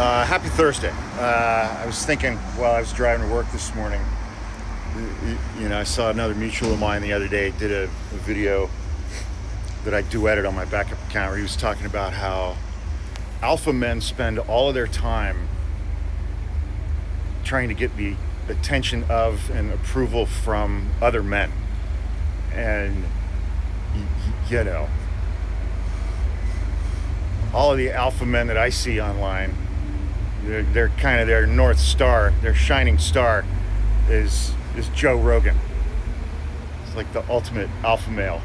Happy Thursday. I was thinking while I was driving to work this morning, I saw another mutual of mine the other day did a video that I duetted on my backup account where he was talking about how alpha men spend all of their time trying to get the attention of and approval from other men. And, all of the alpha men that I see online, they're kind of their North Star, their shining star is Joe Rogan. It's like the ultimate alpha male.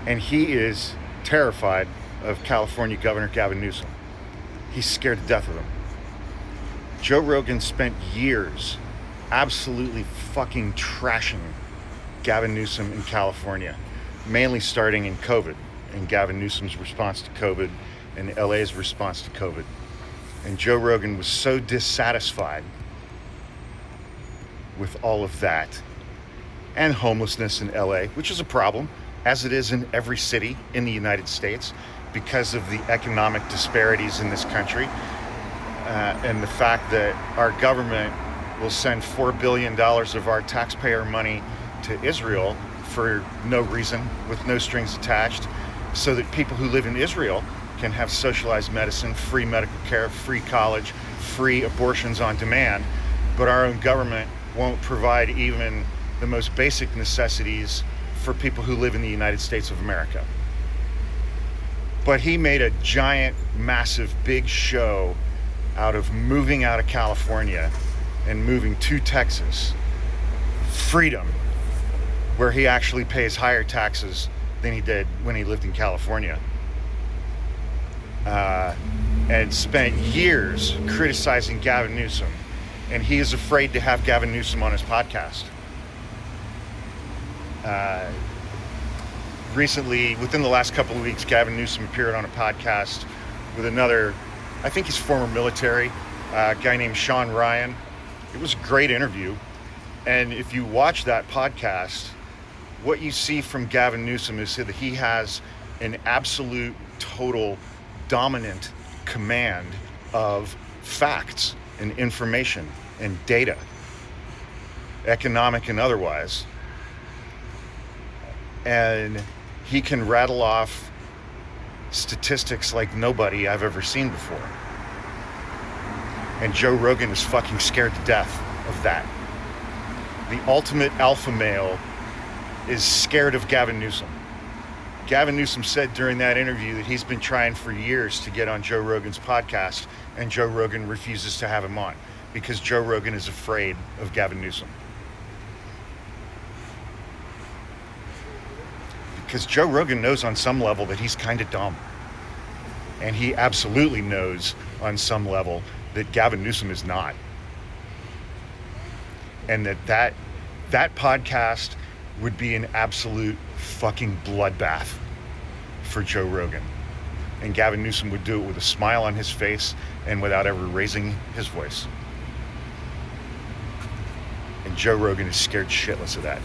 And he is terrified of California Governor Gavin Newsom. He's scared to death of him. Joe Rogan spent years absolutely fucking trashing Gavin Newsom in California, mainly starting in COVID and Gavin Newsom's response to COVID and LA's response to COVID. And Joe Rogan was so dissatisfied with all of that and homelessness in LA, which is a problem, as it is in every city in the United States because of the economic disparities in this country and the fact that our government will send $4 billion of our taxpayer money to Israel for no reason, with no strings attached, so that people who live in Israel can have socialized medicine, free medical care, free college, free abortions on demand, but our own government won't provide even the most basic necessities for people who live in the United States of America. But he made a giant, massive, big show out of moving out of California and moving to Texas, freedom, where he actually pays higher taxes than he did when he lived in California. And spent years criticizing Gavin Newsom, and he is afraid to have Gavin Newsom on his podcast. Recently, within the last couple of weeks, Gavin Newsom appeared on a podcast with another, I think he's former military, guy named Shawn Ryan. It was a great interview, and if you watch that podcast, what you see from Gavin Newsom is that he has an absolute, total, dominant command of facts and information and data, economic and otherwise. And he can rattle off statistics like nobody I've ever seen before. And Joe Rogan is fucking scared to death of that. The ultimate alpha male is scared of Gavin Newsom. Gavin Newsom said during that interview that he's been trying for years to get on Joe Rogan's podcast, and Joe Rogan refuses to have him on because Joe Rogan is afraid of Gavin Newsom. Because Joe Rogan knows on some level that he's kind of dumb. And he absolutely knows on some level that Gavin Newsom is not. And that podcast would be an absolute fucking bloodbath for Joe Rogan. And Gavin Newsom would do it with a smile on his face and without ever raising his voice. And Joe Rogan is scared shitless of that.